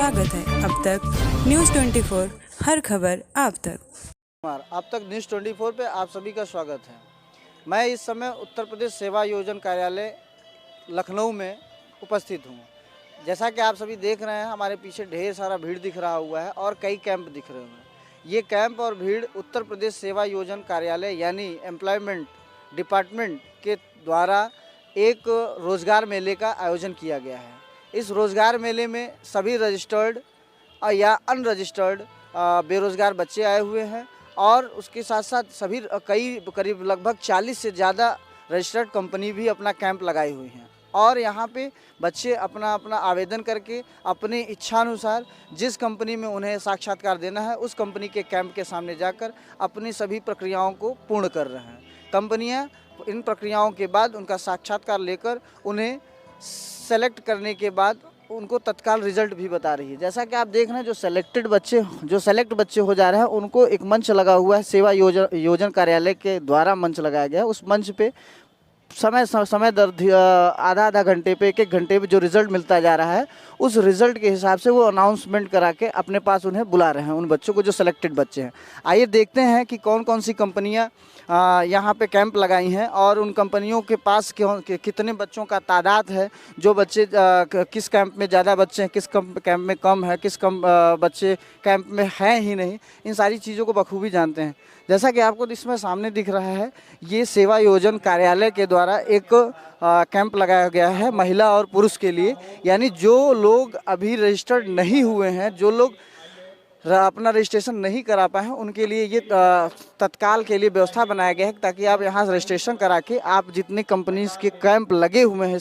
स्वागत है अब तक न्यूज़ 24 हर खबर आप तक। अब तक न्यूज़ 24 पे आप सभी का स्वागत है। मैं इस समय उत्तर प्रदेश सेवा योजना कार्यालय लखनऊ में उपस्थित हूँ। जैसा कि आप सभी देख रहे हैं, हमारे पीछे ढेर सारा भीड़ दिख रहा हुआ है और कई कैंप दिख रहे हैं। ये कैंप और भीड़ उत्तर प्रदेश सेवा योजना कार्यालय यानी एम्प्लॉयमेंट डिपार्टमेंट के द्वारा एक रोज़गार मेले का आयोजन किया गया है। इस रोज़गार मेले में सभी रजिस्टर्ड या अनरजिस्टर्ड बेरोज़गार बच्चे आए हुए हैं और उसके साथ साथ सभी करीब लगभग 40 से ज़्यादा रजिस्टर्ड कंपनी भी अपना कैंप लगाए हुए हैं और यहाँ पे बच्चे अपना आवेदन करके अपनी इच्छानुसार जिस कंपनी में उन्हें साक्षात्कार देना है उस कंपनी के कैंप के सामने जाकर अपनी सभी प्रक्रियाओं को पूर्ण कर रहे हैं। कंपनियाँ इन प्रक्रियाओं के बाद उनका साक्षात्कार लेकर उन्हें सेलेक्ट करने के बाद उनको तत्काल रिजल्ट भी बता रही है। जैसा कि आप देख रहे हैं, जो सेलेक्ट बच्चे हो जा रहे हैं उनको एक मंच लगा हुआ है, सेवा योजना कार्यालय के द्वारा मंच लगाया गया है। उस मंच पे समय दर आधा घंटे पे एक घंटे पे जो रिज़ल्ट मिलता जा रहा है उस रिज़ल्ट के हिसाब से वो अनाउंसमेंट करा के अपने पास उन्हें बुला रहे हैं, उन बच्चों को जो सेलेक्टेड बच्चे हैं। आइए देखते हैं कि कौन कौन सी कंपनियां यहाँ पे कैंप लगाई हैं और उन कंपनियों के पास कितने बच्चों का तादाद है, जो बच्चे किस कैंप में ज़्यादा बच्चे हैं, किस कैंप में कम है, बच्चे कैंप में हैं ही नहीं। इन सारी चीज़ों को बखूबी जानते हैं। जैसा कि आपको इसमें सामने दिख रहा है, ये सेवा योजना कार्यालय के द्वारा एक कैंप लगाया गया है महिला और पुरुष के लिए। यानी जो लोग अभी रजिस्टर्ड नहीं हुए हैं, जो लोग अपना रजिस्ट्रेशन नहीं करा पाए हैं, उनके लिए ये तत्काल के लिए व्यवस्था बनाया गया है ताकि आप यहाँ रजिस्ट्रेशन करा के आप जितने कंपनीज के कैंप लगे हुए हैं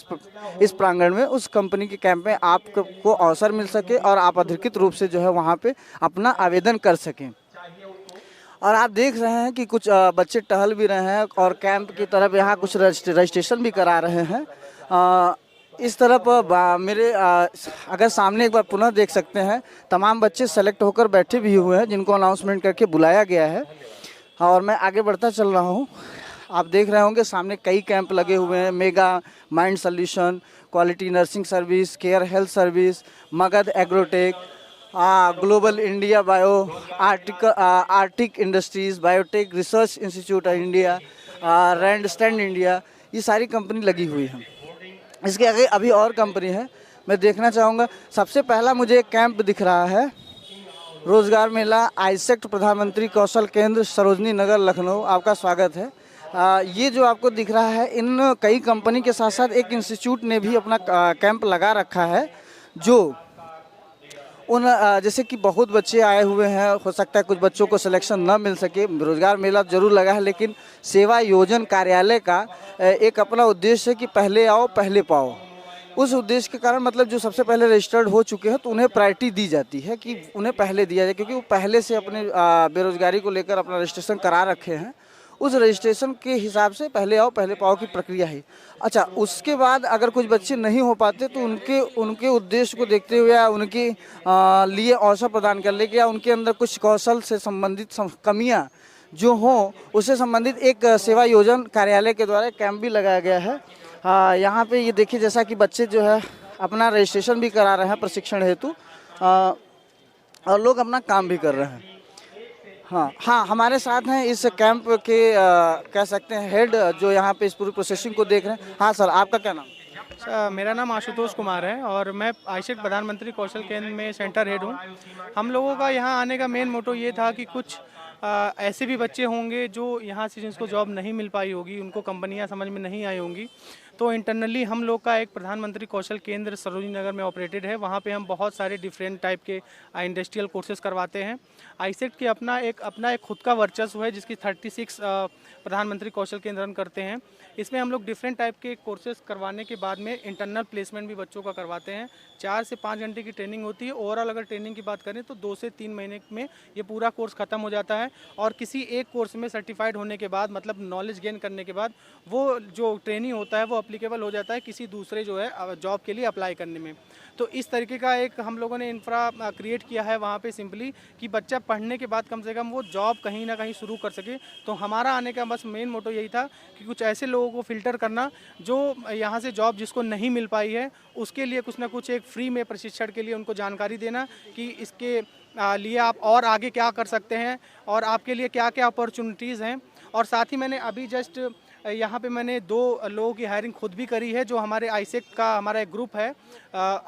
इस प्रांगण में, उस कंपनी के कैंप में आपको अवसर मिल सके और आप अधिकृत रूप से जो है वहाँ पे अपना आवेदन कर सकें। और आप देख रहे हैं कि कुछ बच्चे टहल भी रहे हैं और कैंप की तरफ यहाँ कुछ रजिस्ट्रेशन भी करा रहे हैं। इस तरफ मेरे अगर सामने एक बार पुनः देख सकते हैं, तमाम बच्चे सेलेक्ट होकर बैठे भी हुए हैं जिनको अनाउंसमेंट करके बुलाया गया है। और मैं आगे बढ़ता चल रहा हूँ। आप देख रहे होंगे सामने कई कैंप लगे हुए हैं। Mega mind solution, quality nursing service, care health service, Magadh agrotech, global India bio, arctic industries, biotech research institute of India, Randstad India, ये सारी कंपनी लगी हुई हैं। इसके आगे अभी और कंपनी है, मैं देखना चाहूँगा। सबसे पहला मुझे एक कैंप दिख रहा है, रोज़गार मेला आईसेक्ट प्रधानमंत्री कौशल केंद्र सरोजनी नगर लखनऊ। आपका स्वागत है। ये जो आपको दिख रहा है, इन कई कंपनी के साथ साथ एक इंस्टीट्यूट ने भी अपना कैंप लगा रखा है, जो उन जैसे कि बहुत बच्चे आए हुए हैं, हो सकता है कुछ बच्चों को सिलेक्शन न मिल सके। रोज़गार मेला जरूर लगा है, लेकिन सेवा योजना कार्यालय का एक अपना उद्देश्य है कि पहले आओ पहले पाओ। उस उद्देश्य के कारण मतलब जो सबसे पहले रजिस्टर्ड हो चुके हैं तो उन्हें प्रायोरिटी दी जाती है कि उन्हें पहले दिया जाए, क्योंकि वो पहले से अपने बेरोज़गारी को लेकर अपना रजिस्ट्रेशन करा रखे हैं। उस रजिस्ट्रेशन के हिसाब से पहले आओ पहले पाओ की प्रक्रिया है। अच्छा, उसके बाद अगर कुछ बच्चे नहीं हो पाते तो उनके उद्देश्य को देखते हुए या उनके लिए अवसर प्रदान कर ले या उनके अंदर कुछ कौशल से संबंधित कमियां जो हों उससे संबंधित एक सेवा योजना कार्यालय के द्वारा कैंप भी लगाया गया है। यहाँ पे ये देखिए, जैसा कि बच्चे जो है अपना रजिस्ट्रेशन भी करा रहे हैं प्रशिक्षण हेतु और लोग अपना काम भी कर रहे हैं। हाँ, हमारे साथ हैं इस कैंप के कह सकते हैं हेड, जो यहाँ पे इस पूरी प्रोसेसिंग को देख रहे हैं। हाँ सर, आपका क्या नाम? मेरा नाम आशुतोष कुमार है और मैं आईसेक्ट प्रधानमंत्री कौशल केंद्र में सेंटर हेड हूँ। हम लोगों का यहाँ आने का मेन मोटो ये था कि कुछ ऐसे भी बच्चे होंगे जो यहाँ से जिनको जॉब नहीं मिल पाई होगी, उनको कंपनियाँ समझ में नहीं आई होंगी, तो इंटरनली हम लोग का एक प्रधानमंत्री कौशल केंद्र सरोजनी नगर में ऑपरेटेड है। वहाँ पे हम बहुत सारे डिफरेंट टाइप के इंडस्ट्रियल कोर्सेज करवाते हैं। आईसेक्ट की अपना एक खुद का वर्चस्व है, जिसकी 36 प्रधानमंत्री कौशल केंद्र रन करते हैं। इसमें हम लोग डिफरेंट टाइप के कोर्सेज करवाने के बाद में इंटरनल प्लेसमेंट भी बच्चों का करवाते हैं। 4 से 5 घंटे की ट्रेनिंग होती है। ओवरऑल अगर ट्रेनिंग की बात करें तो 2 से 3 महीने में ये पूरा कोर्स खत्म हो जाता है और किसी एक कोर्स में सर्टिफाइड होने के बाद, मतलब नॉलेज गेन करने के बाद, वो जो ट्रेनिंग होता है वो अप्लीकेबल हो जाता है किसी दूसरे जो है जॉब के लिए अप्लाई करने में। तो इस तरीके का एक हम लोगों ने इंफ्रा क्रिएट किया है वहाँ पे सिंपली, कि बच्चा पढ़ने के बाद कम से कम वो जॉब कहीं ना कहीं शुरू कर सके। तो हमारा आने का बस मेन मोटो यही था कि कुछ ऐसे लोगों को फ़िल्टर करना जो यहाँ से जॉब जिसको नहीं मिल पाई है, उसके लिए कुछ ना कुछ एक फ्री में प्रशिक्षण के लिए उनको जानकारी देना कि इसके लिए आप और आगे क्या कर सकते हैं और आपके लिए क्या क्या अपॉर्चुनिटीज़ हैं। और साथ ही मैंने अभी जस्ट यहाँ पे मैंने 2 लोगों की हायरिंग खुद भी करी है, जो हमारे आईसेक का हमारा एक ग्रुप है।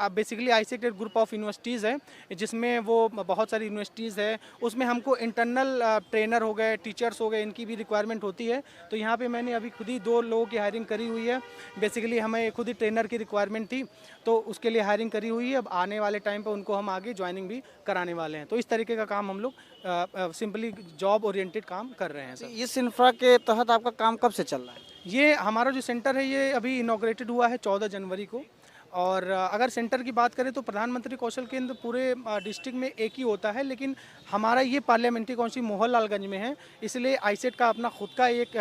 बेसिकली आईसेक एक ग्रुप ऑफ यूनिवर्सिटीज़ है, जिसमें वो बहुत सारी यूनिवर्सिटीज़ है। उसमें हमको इंटरनल ट्रेनर हो गए, टीचर्स हो गए, इनकी भी रिक्वायरमेंट होती है। तो यहाँ पे मैंने अभी खुद ही 2 लोगों की हायरिंग करी हुई है। बेसिकली हमें खुद ही ट्रेनर की रिक्वायरमेंट थी, तो उसके लिए हायरिंग करी हुई है। अब आने वाले टाइम पर उनको हम आगे ज्वाइनिंग भी कराने वाले हैं। तो इस तरीके का काम हम लोग सिंपली जॉब ओरिएंटेड काम कर रहे हैं सर। इस इंफ्रा के तहत आपका काम कब से चल रहा है? ये हमारा जो सेंटर है ये अभी इनॉग्रेटेड हुआ है 14 जनवरी को। और अगर सेंटर की बात करें तो प्रधानमंत्री कौशल केंद्र पूरे डिस्ट्रिक्ट में एक ही होता है, लेकिन हमारा ये पार्लियामेंट्री काउंसिल मोहनलालगंज में है, इसलिए आईसेट का अपना खुद का एक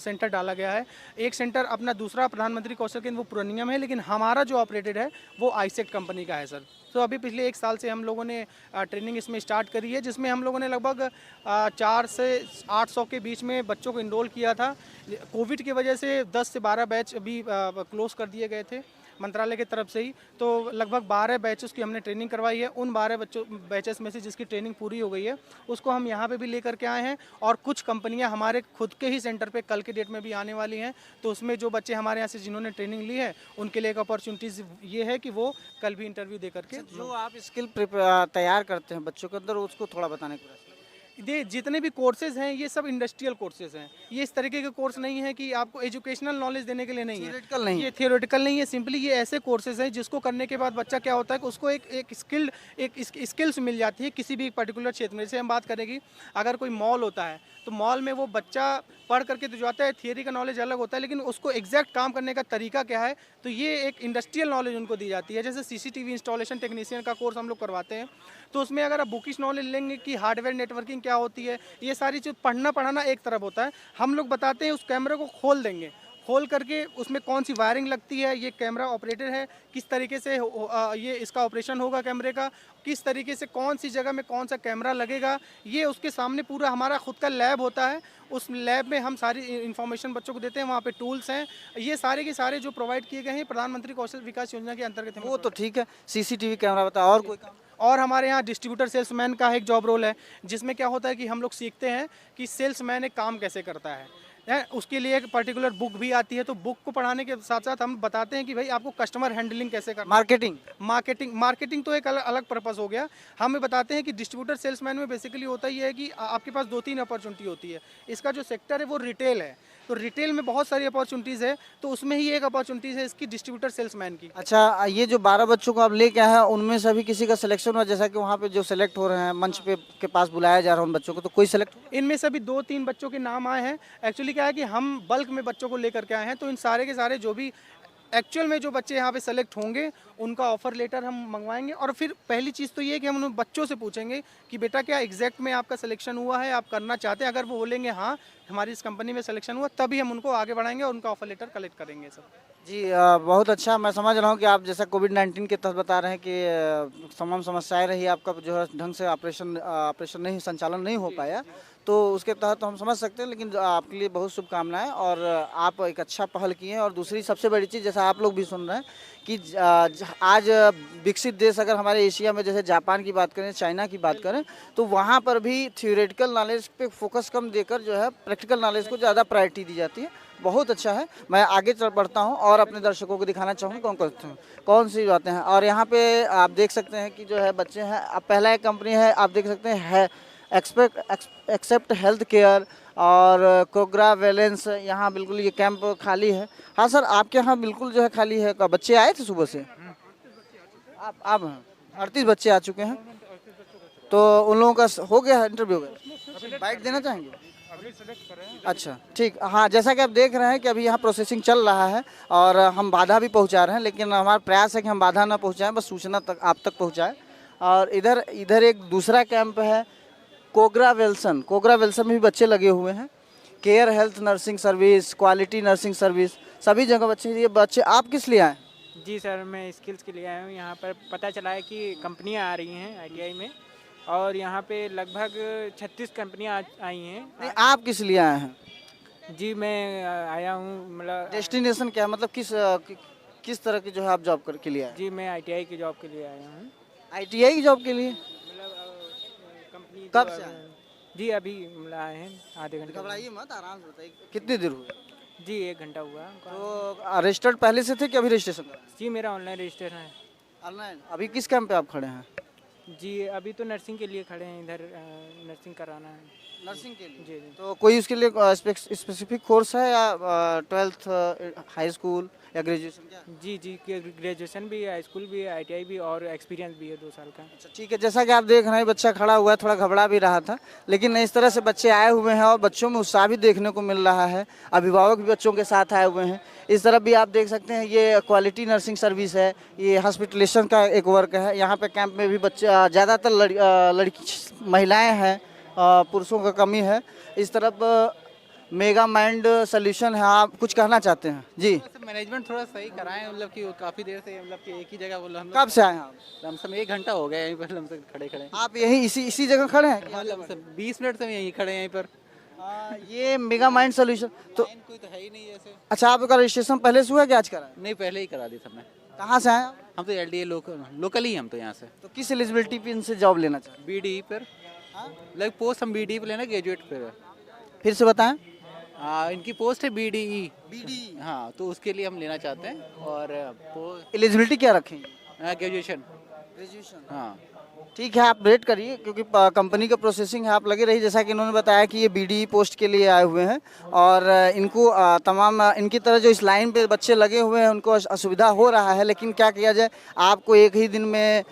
सेंटर डाला गया है। एक सेंटर अपना दूसरा प्रधानमंत्री कौशल केंद्र वो पूर्णिया में है, लेकिन हमारा जो ऑपरेटेड है वो आईसेट कंपनी का है सर। तो अभी पिछले 1 साल से हम लोगों ने ट्रेनिंग इसमें स्टार्ट करी है, जिसमें हम लोगों ने लगभग 4 से 800 के बीच में बच्चों को इनरोल किया था। कोविड की वजह से 10 से 12 बैच अभी क्लोज कर दिए गए थे मंत्रालय की तरफ से ही। तो लगभग 12 बैचेस की हमने ट्रेनिंग करवाई है। उन 12 बैचेस में से जिसकी ट्रेनिंग पूरी हो गई है उसको हम यहाँ पे भी लेकर के आए हैं। और कुछ कंपनियाँ हमारे खुद के ही सेंटर पे कल के डेट में भी आने वाली हैं। तो उसमें जो बच्चे हमारे यहाँ से जिन्होंने ट्रेनिंग ली है उनके लिए एक अपॉर्चुनिटीज़ ये है कि वो कल भी इंटरव्यू दे करके जो आप स्किल तैयार करते हैं बच्चों के अंदर, उसको थोड़ा बताने का प्रयास ये जितने भी कोर्सेज हैं ये सब इंडस्ट्रियल कोर्सेज हैं। ये इस तरीके के कोर्स नहीं है कि आपको एजुकेशनल नॉलेज देने के लिए नहीं है, थियोरेटिकल नहीं, ये थियोरेटिकल नहीं है। सिंपली ये ऐसे कोर्सेज हैं जिसको करने के बाद बच्चा क्या होता है कि उसको एक स्किल्स मिल जाती है किसी भी पर्टिकुलर क्षेत्र में। जैसे हम बात करें कि अगर कोई मॉल होता है तो मॉल में वो बच्चा पढ़ करके तो जाता है, थियरी का नॉलेज अलग होता है, लेकिन उसको एग्जैक्ट काम करने का तरीका क्या है, तो ये एक इंडस्ट्रियल नॉलेज उनको दी जाती है। जैसे सीसीटीवी इंस्टॉलेशन टेक्नीशियन का कोर्स हम लोग करवाते हैं, तो उसमें अगर आप बुकिश नॉलेज लेंगे कि हार्डवेयर नेटवर्किंग क्या होती है, ये सारी चीज़ पढ़ाना एक तरफ होता है। हम लोग बताते हैं उस कैमरे को खोल देंगे, खोल करके उसमें कौन सी वायरिंग लगती है, ये कैमरा ऑपरेटर है, किस तरीके से ये इसका ऑपरेशन होगा कैमरे का, किस तरीके से कौन सी जगह में कौन सा कैमरा लगेगा, ये उसके सामने पूरा हमारा खुद का लैब होता है। उस लैब में हम सारी इन्फॉर्मेशन बच्चों को देते हैं। वहाँ पे टूल्स हैं, ये सारे के सारे जो प्रोवाइड किए गए हैं प्रधानमंत्री कौशल विकास योजना के अंतर्गत। वो तो ठीक है, सीसीटीवी कैमरा बता, और कोई काम? और हमारे यहाँ डिस्ट्रीब्यूटर सेल्समैन का एक जॉब रोल है, जिसमें क्या होता है कि हम लोग सीखते हैं कि सेल्समैन एक काम कैसे करता है। उसके लिए एक पर्टिकुलर बुक भी आती है, तो बुक को पढ़ाने के साथ साथ हम बताते हैं कि भाई आपको कस्टमर हैंडलिंग कैसे करना। मार्केटिंग तो एक अलग पर्पस हो गया। हमें बताते हैं कि डिस्ट्रीब्यूटर सेल्समैन में बेसिकली होता ही है कि आपके पास 2-3 अपॉर्चुनिटी होती है। इसका जो सेक्टर है वो रिटेल है, तो रिटेल में बहुत सारी अपॉर्चुनिटीज़ है, तो उसमें ही एक अपॉर्चुनिटीज़ है इसकी डिस्ट्रीब्यूटर सेल्समैन की। अच्छा, ये जो 12 बच्चों को आप लेके आए हैं उनमें से अभी किसी का सिलेक्शन हुआ? जैसा कि वहाँ पे जो सेलेक्ट हो रहे हैं मंच पे के पास बुलाया जा रहा है उन बच्चों को, तो कोई सेलेक्ट? इनमें से अभी 2-3 बच्चों के नाम आए हैं। एक्चुअली क्या है कि हम बल्क में बच्चों को लेकर के आए हैं, तो इन सारे के सारे जो भी एक्चुअल में जो बच्चे यहाँ पे सेलेक्ट होंगे उनका ऑफर लेटर हम मंगवाएंगे। और फिर पहली चीज़ तो ये है कि हम उन बच्चों से पूछेंगे कि बेटा क्या एग्जैक्ट में आपका सिलेक्शन हुआ है, आप करना चाहते हैं। अगर वो बोलेंगे हाँ हमारी इस कंपनी में सिलेक्शन हुआ, तभी हम उनको आगे बढ़ाएंगे और उनका ऑफर लेटर कलेक्ट करेंगे सर। जी बहुत अच्छा। मैं समझ रहा हूँ कि आप जैसा कोविड-19 के तहत बता रहे हैं कि तमाम समस्याएं रही, आपका जो है ढंग से ऑपरेशन नहीं, संचालन नहीं हो पाया, तो उसके तहत हम समझ सकते हैं। लेकिन आपके लिए बहुत शुभकामनाएं, और आप एक अच्छा पहल किए हैं। और दूसरी सबसे बड़ी चीज़, जैसा आप लोग भी सुन रहे हैं कि आज विकसित देश अगर हमारे एशिया में, जैसे जापान की बात करें, चाइना की बात करें, तो वहाँ पर भी थियोरेटिकल नॉलेज पे फोकस कम देकर जो है प्रैक्टिकल नॉलेज को ज़्यादा प्रायोरिटी दी जाती है। बहुत अच्छा है। मैं आगे चल बढ़ता हूँ और अपने दर्शकों को दिखाना चाहूँगा कौन सी बातें हैं। और यहाँ पे आप देख सकते हैं कि जो है बच्चे हैं। अब पहला एक कंपनी है, आप देख सकते हैं एक्सेप्ट हेल्थ केयर और कोगरा वैलेंस। यहाँ बिल्कुल ये कैंप खाली है। हाँ सर, आपके यहाँ बिल्कुल जो है खाली है। बच्चे आए थे सुबह से? आप 38 बच्चे आ चुके हैं, तो उन लोगों का हो गया इंटरव्यू? बाइट देना चाहेंगे? अच्छा ठीक। हाँ, जैसा कि आप देख रहे हैं कि अभी यहाँ प्रोसेसिंग चल रहा है और हम बाधा भी पहुँचा रहे हैं, लेकिन हमारा प्रयास है कि हम बाधा ना पहुँचाएं, बस सूचना तक आप तक पहुँचाएं। और इधर एक दूसरा कैंप है कोगरा वेल्सन में भी बच्चे लगे हुए हैं। Care health nursing service, quality nursing service, सभी जगह बच्चे। ये बच्चे आप किस लिए आए? जी सर, मैं स्किल्स के लिए आया हूँ। यहाँ पर पता चला है कि कंपनियाँ आ रही हैं आईटीआई में, और यहाँ पे लगभग 36 कंपनियाँ आई हैं। नहीं, आप किस लिए आए हैं? जी मैं आया हूँ, मतलब डेस्टिनेशन क्या है, मतलब किस तरह की जो है आप जॉब के लिए आए? जी मैं आईटीआई की जॉब के लिए आया हूँ। आईटीआई की जॉब के लिए? मतलब कंपनी कब से आए? जी अभी मतलब आए हैं आधे घंटे। घबराइए मत, आराम से बताइए, कितनी देर हुई? जी 1 घंटा हुआ। तो रजिस्टर्ड पहले से थे कि अभी रजिस्ट्रेशन करा? जी मेरा ऑनलाइन रजिस्ट्रेशन है। ऑनलाइन। अभी किस कैंप पे आप खड़े हैं? जी अभी तो नर्सिंग के लिए खड़े हैं, इधर नर्सिंग कराना है। नर्सिंग के लिए? जी जी तो कोई उसके लिए स्पेसिफिक कोर्स है या 12th हाई स्कूल या ग्रेजुएशन क्या? जी जी ग्रेजुएशन भी है, हाई स्कूल भी है, आईटीआई भी, और एक्सपीरियंस भी है 2 साल का। अच्छा ठीक है, जैसा कि आप देख रहे हैं बच्चा खड़ा हुआ है, थोड़ा घबरा भी रहा था, लेकिन इस तरह से बच्चे आए हुए हैं और बच्चों में उत्साह भी देखने को मिल रहा है। अभिभावक भी बच्चों के साथ आए हुए हैं। इस तरफ भी आप देख सकते हैं, ये क्वालिटी नर्सिंग सर्विस है, ये हॉस्पिटलेशन का एक वर्क है। यहाँ पे कैंप में भी बच्चे ज़्यादातर लड़की महिलाएँ हैं, पुरुषों का कमी है। इस तरफ मेगा माइंड सोल्यूशन है। आप कुछ कहना चाहते हैं? जी। मैनेजमेंट थोड़ा सही कराएं, मतलब कि काफ़ी देर से, मतलब कि एक ही जगह बोलो। हम कब से आए हैं आप? लमसम 1 घंटा हो गया यहीं पर लमसम खड़े आप यहीं इसी जगह खड़े हैं? हाँ, लमसम 20 मिनट से यहीं खड़े हैं यहीं पर। ये मेगा माइंड सोल्यूशन तो कोई तो है ही नहीं ऐसे। अच्छा, आपका रजिस्ट्रेशन पहले से हुआ कि आज करा है? नहीं, पहले ही करा दी सब। मैं कहाँ से आए आप? हम तो एलडीए लोकल ही हम तो यहाँ से। तो किस एलिजिबिलिटी पे इनसे जॉब लेना चाहते बीडी पर, लाइक पोस्ट हम बीडी पर लेना, ग्रेजुएट पर। हैं? फिर से बताएं। इनकी पोस्ट है बीडीई। बीडी। हाँ, तो उसके लिए हम लेना चाहते हैं। और एलिजिबिलिटी क्या रखेंगे? ग्रेजुएशन। ग्रेजुएशन। हाँ ठीक है, आप वेट करिए क्योंकि कंपनी का प्रोसेसिंग है, आप लगे रहिए। जैसा कि इन्होंने बताया कि ये बीडी पोस्ट के लिए आए हुए हैं और इनको तमाम इनकी तरह जो इस लाइन पे बच्चे लगे हुए हैं उनको असुविधा हो रहा है, लेकिन क्या किया जाए, आपको एक ही दिन में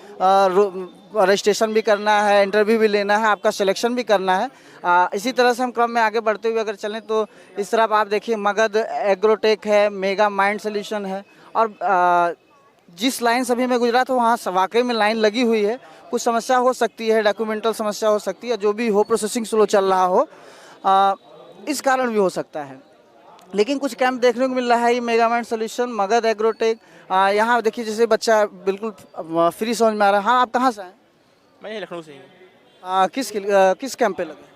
रजिस्ट्रेशन भी करना है, इंटरव्यू भी लेना है, आपका सिलेक्शन भी करना है। इसी तरह से हम क्रम में आगे बढ़ते हुए अगर चलें तो इस तरफ आप देखिए, मगध एग्रोटेक है, मेगा माइंड सोल्यूशन है, और जिस लाइन से अभी मैं गुजरा था वहाँ वाकई में लाइन लगी हुई है। कुछ समस्या हो सकती है, डॉक्यूमेंटल समस्या हो सकती है, जो भी हो, प्रोसेसिंग स्लो चल रहा हो, इस कारण भी हो सकता है। लेकिन कुछ कैंप देखने को मिल रहा है। ये mega mind solution, Magadh agrotech, यहाँ देखिए जैसे बच्चा बिल्कुल फ्री समझ में आ रहा है। हाँ, आप कहाँ से आए? मैं यहीं लखनऊ से ही हूँ। किस कैंप पे लगे?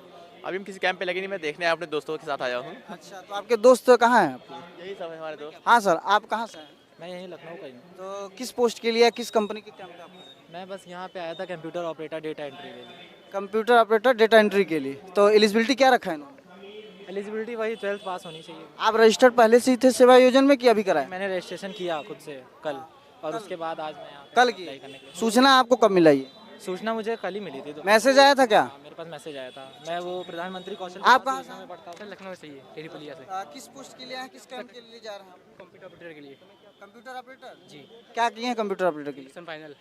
अभी हम किसी कैंप पे लगे नहीं, मैं देखने अपने दोस्तों के साथ आया हूँ। अच्छा, तो आपके दोस्त कहाँ हैं? यही सब है हमारे दोस्त। हाँ सर, आप कहाँ से हैं? मैं यहीं लखनऊ का ही हूँ। तो किस पोस्ट के लिए, किस कंपनी के कैंप पे आप? मैं बस यहाँ पे आया था कंप्यूटर ऑपरेटर डेटा एंट्री के लिए। कंप्यूटर ऑपरेटर डेटा एंट्री के लिए। तो एलिजिबिलिटी क्या रखा है इन्होंने? एलिजिबिलिटी वही 12th पास होनी चाहिए। आप रजिस्टर्ड पहले से ही थे सेवा योजन में कि अभी कराए? मैंने रजिस्ट्रेशन किया खुद से कल, और उसके बाद आज मैं यहाँ पे कल अप्लाई की करने के लिए। सूचना आपको कब मिला? ये सूचना मुझे कल ही मिली थी। तो मैसेज आया था क्या? मेरे पास मैसेज आया था। मैं वो प्रधानमंत्री कौशल आप कहाँ से? में पढ़ता हूँ। लखनऊ से ही है, टेरीपलिया से। किस पोस्ट के लिए हैं, किस कैंप के लिए जा रहे हैं? कंप्यूटर ऑपरेटर के लिए। कंप्यूटर ऑपरेटर जी, क्या किए हैं कंप्यूटर ऑपरेटर के लिए? Graduation final.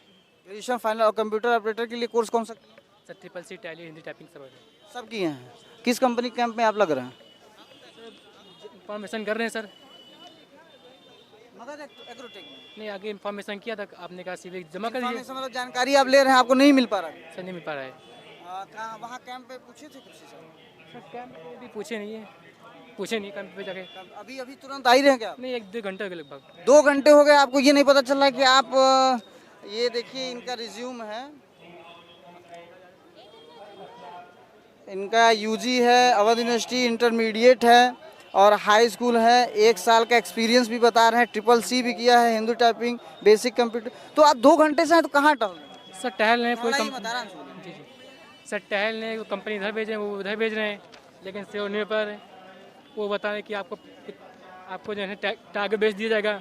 Graduation final. और कंप्यूटर ऑपरेटर के लिए कोर्स कौन सा किए? Sir triple C tally Hindi typing सब है। सब किए हैं। किस कंपनी कैंप में आप लग रहे हैं? इन्फॉर्मेशन कर रहे हैं सर। मगध एग्रोटेक में। नहीं, आगे इन्फॉर्मेशन किया था, आपने कहा CV जमा कर दीजिए। इन्फॉर्मेशन मतलब जानकारी आप ले रहे हैं, आपको नहीं मिल पा रहा है? सर नहीं मिल पा रहा है। कहाँ वहाँ कैंप पे पूछे थे कुछ सर? सर कैंप पे भी पूछे नहीं है, पूछे नहीं कैंप पे जाके। अभी अभी तुरंत आ ही रहे हैं क्या आप? नहीं, 1-2 घंटे हो गए लगभग। 2 घंटे हो गए, आपको ये नहीं पता चल रहा है कि आप ये देखिए इनका रिज्यूम है, इनका यूजी है, अवध यूनिवर्सिटी, इंटरमीडिएट है और हाई स्कूल है। 1 साल का एक्सपीरियंस भी बता रहे हैं, ट्रिपल C भी किया है, हिंदी टाइपिंग, बेसिक कंप्यूटर। तो आप 2 घंटे से हैं तो कहाँ टहल रहे हैं? सर टहल रहे हैं, कोई थोड़ा ही कंपनी। बता रहा हूँ। जी जी सर टहल रहे हैं, कंपनी इधर भेज रहे हैं, वो उधर भेज रहे हैं, लेकिन से होने पर वो बता रहे हैं कि आपको जो है टारगेट बेच दिया जाएगा।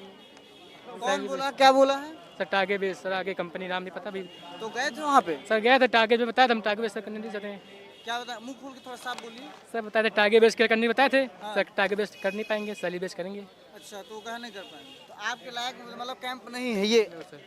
कौन बोला, क्या बोला है? सर टारगेट बेस, सर आगे कंपनी नाम नहीं पता भी। तो गए थे वहाँ पे? सर गया था, टारगेट बेस बताया था, हम टारगेट बेस करने नहीं चाहते हैं। क्या बताया, मुंह खोल के थोड़ा साफ बोलिए। सर बताए थे टारगेट बेस करने बताए थे। सर टारगेट बेस कर नहीं पाएंगे, सैलरी बेस करेंगे। अच्छा, तो वो कह नहीं कर पाएंगे। तो आपके लायक मतलब कैंप नहीं है ये, सर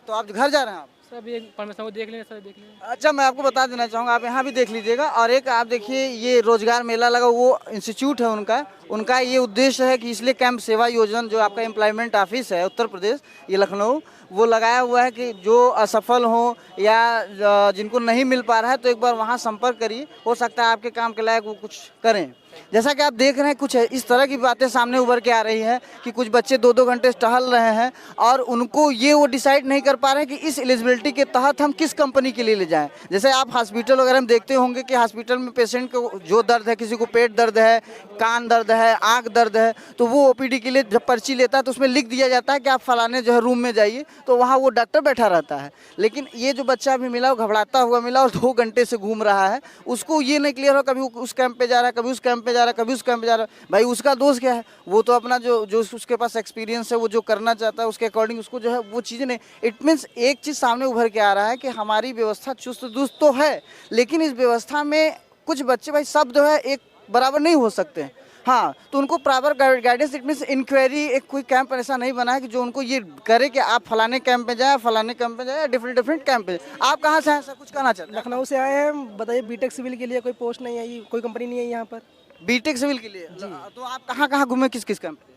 तो आप घर जा रहे हैं आप? सब एक परमिशन को देख लेंगे, सब देख लेंगे। अच्छा, मैं आपको बता देना चाहूँगा, आप यहाँ भी देख लीजिएगा। और एक आप देखिए, ये रोजगार मेला लगा, वो इंस्टीट्यूट है उनका उनका ये उद्देश्य है कि इसलिए कैंप सेवा योजना जो आपका एम्प्लॉयमेंट ऑफिस है उत्तर प्रदेश, ये लखनऊ, वो लगाया हुआ है कि जो असफल हो या जिनको नहीं मिल पा रहा है तो एक बार वहाँ संपर्क करिए, हो सकता है आपके काम के लायक वो कुछ करें। जैसा कि आप देख रहे हैं, कुछ इस तरह की बातें सामने उभर के आ रही है कि कुछ बच्चे 2-2 घंटे टहल रहे हैं और उनको ये वो डिसाइड नहीं कर पा रहे हैं कि इस एलिजिबिलिटी के तहत हम किस कंपनी के लिए ले जाएं। जैसे आप हॉस्पिटल वगैरह में देखते होंगे कि हॉस्पिटल में पेशेंट को जो दर्द है, किसी को पेट दर्द है, कान दर्द है, आँख दर्द है, तो वो ओपीडी के लिए जब पर्ची लेता है तो उसमें लिख दिया जाता है कि आप फलाने जो है रूम में जाइए, तो वहाँ वो डॉक्टर बैठा रहता है। लेकिन ये जो बच्चा अभी मिला, वो घबराता हुआ मिला और 2 घंटे से घूम रहा है, उसको ये नहीं क्लियर हो, कभी उस कैंप पे जा रहा है, कभी उस कैंप पे जा रहा है, कभी उस कैंप पे जा रहा है। भाई उसका दोष क्या है? वो तो अपना जो उसके पास एक्सपीरियंस है, वो जो करना चाहता है उसके अकॉर्डिंग उसको जो है वो चीज़ें नहीं। इट मीन्स एक चीज़ सामने उभर के आ रहा है कि हमारी व्यवस्था चुस्त दुरुस्त तो है, लेकिन इस व्यवस्था में कुछ बच्चे भाई सब जो है एक बराबर नहीं हो सकते हैं। हाँ, तो उनको proper guidance, it means inquiry, एक कोई कैंप ऐसा नहीं बना है कि जो उनको ये करे कि आप फलाने कैंप पे जाए, फलाने कैंप पे जाए, डिफरेंट कैंप पे। आप कहाँ से हैं सर, कुछ कहना चाहते हैं? लखनऊ से आए हैं। बताइए, बीटेक सिविल के लिए कोई पोस्ट नहीं आई, कोई कंपनी नहीं आई यहाँ पर। बीटेक सिविल के लिए? तो आप कहाँ घूमे, किस कैंप पे?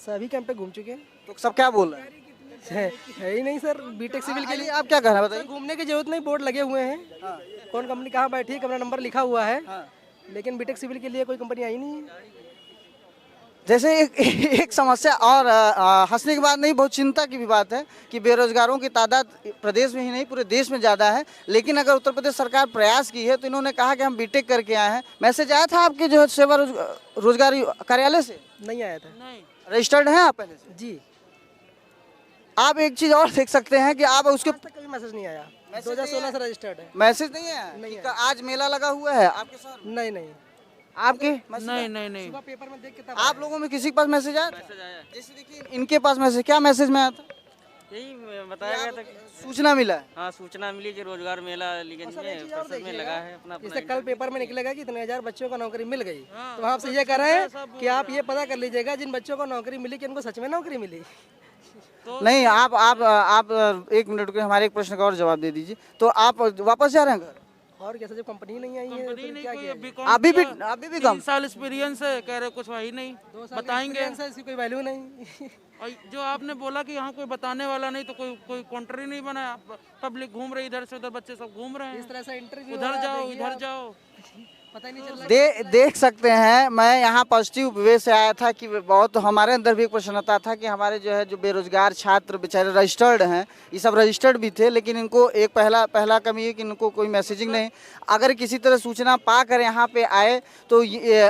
सभी कैंप पे घूम चुके हैं। तो सब क्या बोल रहे हैं? है ही नहीं सर, बीटेक सिविल के लिए। आप क्या कह रहे हैं बताइए? घूमने की जरूरत नहीं, बोर्ड लगे हुए हैं, कौन कंपनी कहाँ बैठी है, कमरा नंबर लिखा हुआ है, लेकिन बीटेक सिविल के लिए कोई कंपनी आई नहीं है। जैसे एक समस्या और हंसने की बात नहीं, बहुत चिंता की भी बात है कि बेरोजगारों की तादाद प्रदेश में ही नहीं पूरे देश में ज़्यादा है। लेकिन अगर उत्तर प्रदेश सरकार प्रयास की है तो इन्होंने कहा कि हम बीटेक करके आए हैं। मैसेज आया था आपके जो है सेवा रोजगार कार्यालय से? नहीं आया था। नहीं रजिस्टर्ड हैं आप पहले से? जी। आप एक चीज़ और देख सकते हैं कि आप उसके कभी मैसेज नहीं आया। 2016 से रजिस्टर्ड है। मैसेज नहीं आया? आज मेला लगा हुआ है आपके साथ? नहीं। आपके? नहीं। सुबह पेपर में देख के तब आप लोगों में किसी के पास मैसेज आया? जैसे देखिए इनके पास मैसेज, क्या मैसेज में आया था? यही बताया गया था कि सूचना मिला है। हाँ, सूचना मिली कि रोजगार मेला लीगंज में परिषद में लगा है अपना। जैसे कल पेपर में निकलेगा कि इतने 1000 बच्चों को नौकरी मिल गई, तो आपसे ये कह रहे हैं कि आप ये पता कर लीजिएगा जिन बच्चों को नौकरी मिली कि उनको सच में नौकरी मिली। नहीं, आप 1 मिनट के हमारे एक प्रश्न का और जवाब दे दीजिए। तो आप वापस जा रहे हैं घर? और कैसे, जब कंपनी नहीं आई है तो क्या किया? अभी भी कम 3 साल एक्सपीरियंस है, कह रहे कुछ वही नहीं 2 साल बताएंगे। इसकी कोई वैल्यू नहीं। और जो आपने बोला कि यहाँ कोई बताने वाला नहीं, तो कोई काउंटर ही नहीं बना। पब्लिक घूम रही इधर से उधर, बच्चे सब घूम रहे इस हैं, तरह से इंटरव्यू उधर जाओ इधर जाओ, पता ही नहीं चल रहा। देख सकते हैं। मैं यहाँ पॉजिटिव वे से आया था कि बहुत हमारे अंदर भी एक प्रश्नता था कि हमारे जो है जो बेरोजगार छात्र बेचारे रजिस्टर्ड हैं, ये सब रजिस्टर्ड भी थे, लेकिन इनको एक पहला कमी है कि इनको कोई मैसेजिंग नहीं। अगर किसी तरह सूचना पाकर यहाँ पे आए तो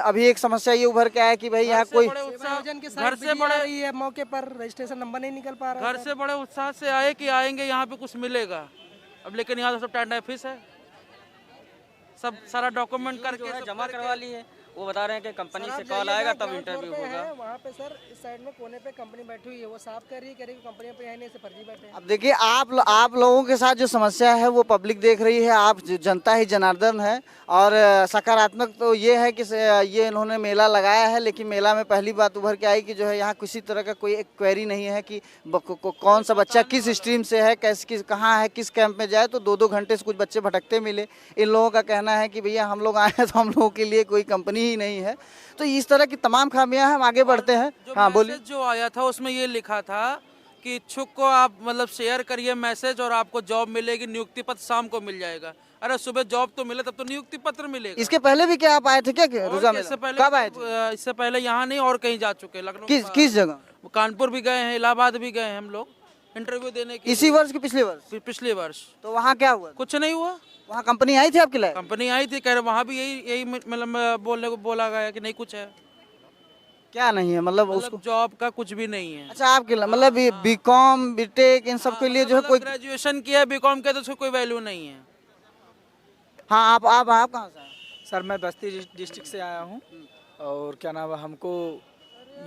अभी एक समस्या ये उभर के आया कि भाई यहाँ कोई घर से बड़े मौके पर रजिस्ट्रेशन नंबर नहीं निकल पा रहा। घर से बड़े उत्साह से आए कि आएंगे यहाँ पे कुछ मिलेगा। अब लेकिन यहाँ तो सब टेंडर ऑफिस है, सब सारा डॉक्यूमेंट करके जमा करवा ली है। वो बता रहे हैं कि कंपनी से कॉल आएगा तब इंटरव्यू होगा। वहाँ पे सर इस साइड में कोने पे कंपनी बैठी हुई है, वो साफ कर रही है, कंपनी पे है नहीं, से फर्जी बैठे हैं। अब देखिए आप लोगों के साथ जो समस्या है वो पब्लिक देख रही है, आप जनता ही जनार्दन है। और सकारात्मक तो ये है कि ये इन्होंने मेला लगाया है, लेकिन मेला में पहली बात उभर के आई कि जो है यहाँ किसी तरह का कोई एक क्वेरी नहीं है कि कौन सा बच्चा किस स्ट्रीम से है, कहाँ है, किस कैंप में जाए। तो 2-2 घंटे से कुछ बच्चे भटकते मिले। इन लोगों का कहना है कि भैया हम लोग आए हैं तो हम लोगों के लिए कोई कंपनी ही नहीं है। तो इस तरह की तमाम खामियां हैं। हम आगे बढ़ते हैं। हाँ बोलिए। जो आया था उसमें ये लिखा था कि इच्छुक को आप मतलब शेयर करिए मैसेज और आपको जॉब मिलेगी, नियुक्ति पत्र शाम को मिल जाएगा। अरे सुबह जॉब तो मिले तब तो नियुक्ति पत्र मिलेगा। इसके पहले भी क्या आप आए थे क्या? कब आए थे? इससे पहले यहाँ नहीं और कहीं जा चुके, लखनऊ किस जगह? कानपुर भी गए हैं, इलाहाबाद भी गए हैं हम लोग इंटरव्यू देने के। इसी वर्ष की पिछले वर्ष? तो वहाँ क्या हुआ? कुछ नहीं हुआ। वहाँ कंपनी आई थी आपके लिए? कंपनी आई थी, कह रहे वहाँ भी यही मतलब बोलने को बोला गया कि नहीं कुछ है। क्या नहीं है मतलब उसको जॉब का कुछ भी नहीं है। अच्छा, आपके मतलब बीकॉम बीटेक इन सब के लिए जो है कोई ग्रेजुएशन किया है बीकॉम के तो उसको कोई वैल्यू नहीं है। हाँ, आप कहाँ से? सर मैं बस्ती डिस्ट्रिक्ट से आया हूँ और क्या नाम है, हमको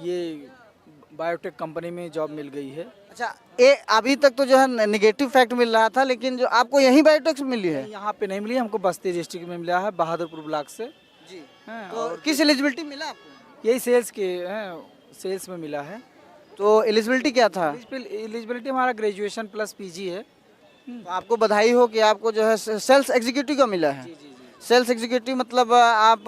ये बायोटेक कंपनी में जॉब मिल गई है। अच्छा, अभी तक तो जो है नेगेटिव फैक्ट मिल रहा था, लेकिन जो आपको यहीं बायोटेक मिली है? यहाँ पे नहीं मिली, हमको बस्ती डिस्ट्रिक्ट में मिला है, बहादुरपुर ब्लॉक से जी। तो किस एलिजिबिलिटी मिला आपको? यही सेल्स के सेल्स में मिला है। तो एलिजिबिलिटी क्या था? एलिजिबिलिटी हमारा ग्रेजुएशन प्लस पीजी है। तो आपको बधाई हो कि आपको जो है सेल्स एग्जीक्यूटिव का मिला है। सेल्स एग्जीक्यूटिव मतलब आप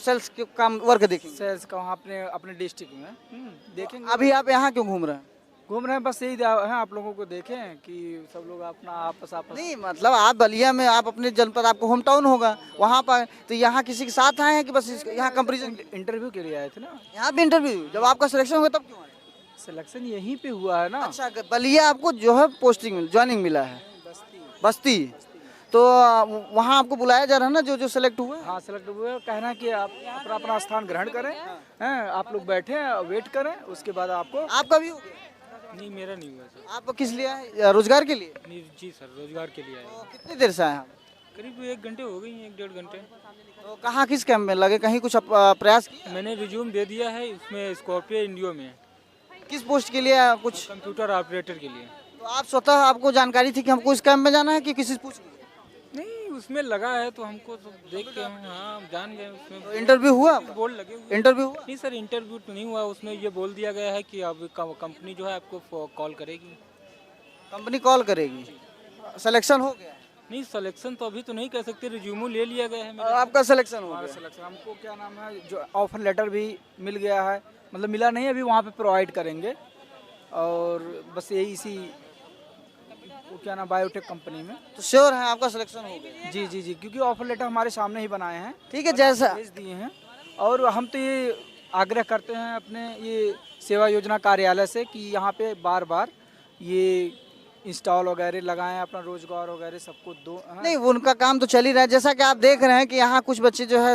सेल्स के काम वर्क देखेंगे। सेल्स का वहाँ अपने अपने डिस्ट्रिक्ट में देखेंगे। अभी आप यहाँ क्यों घूम रहे हैं? घूम रहे हैं बस यही है, आप लोगों को देखें कि सब लोग अपना आपस नहीं मतलब आप बलिया में, आप अपने जनपद, आपको होम टाउन होगा वहाँ पर, तो यहाँ किसी के साथ आए हैं कि बस यहाँ कंपेरिजन इंटरव्यू के लिए आए थे ना। यहाँ भी इंटरव्यू, जब आपका सिलेक्शन हुआ तब क्यों आए? सिलेक्शन यहीं पे हुआ है ना। अच्छा, बलिया आपको जो है पोस्टिंग ज्वाइनिंग मिला है बस्ती, तो वहाँ आपको बुलाया जा रहा है ना जो जो सिलेक्ट हुए? हाँ सिलेक्ट हुए, कहना है कि आप अपना अपना स्थान ग्रहण करें, हैं आप लोग बैठे वेट करें, उसके बाद आपको। आपका भी हो गया? नहीं, मेरा नहीं हुआ सर। आप किस लिए आए? रोजगार के लिए? नहीं जी सर, रोजगार के लिए आए। तो कितनी देर से आए आप? करीब 1 घंटे हो गई, 1-1.5 घंटे। तो कहाँ किस कैंप में लगे, कहीं कुछ प्रयास किया? मैंने रिज्यूम दे दिया है, इसमें स्कॉर्पियो इंडियो में। किस पोस्ट के लिए कुछ? कंप्यूटर ऑपरेटर के लिए। तो आप स्वतः, आपको जानकारी थी कि हमको इस कैंप में जाना है कि किसी से पूछ लिया? नहीं, उसमें लगा है तो हमको तो देख के हाँ जान गए उसमें। तो इंटरव्यू हुआ? बोर्ड लगे हुए। इंटरव्यू हुआ? नहीं सर, इंटरव्यू तो नहीं हुआ, उसमें ये बोल दिया गया है कि अब कंपनी जो है आपको कॉल करेगी। कंपनी कॉल करेगी? सिलेक्शन हो गया? नहीं, सिलेक्शन तो अभी तो नहीं कह सकते, रिज्यूमो ले लिया गया है मेरा। आपका सिलेक्शन हो हमारा गया? सिलेक्शन, हमको क्या नाम है, जो ऑफर लेटर भी मिल गया है, मतलब मिला नहीं अभी, वहाँ पे प्रोवाइड करेंगे। और बस यही इसी क्या नाम बायोटेक कंपनी में। तो श्योर है आपका सिलेक्शन हो गया? जी जी जी, क्योंकि ऑफर लेटर हमारे सामने ही बनाए हैं। ठीक है, जैसा भेज दिए हैं। और हम तो ये आग्रह करते हैं अपने ये सेवा योजना कार्यालय से कि यहाँ पे बार बार ये इंस्टॉल वगैरह लगाएं, अपना रोजगार वगैरह सबको दो। नहीं, वो उनका काम तो चल ही रहा है। जैसा कि आप देख रहे हैं कि यहाँ कुछ बच्चे जो है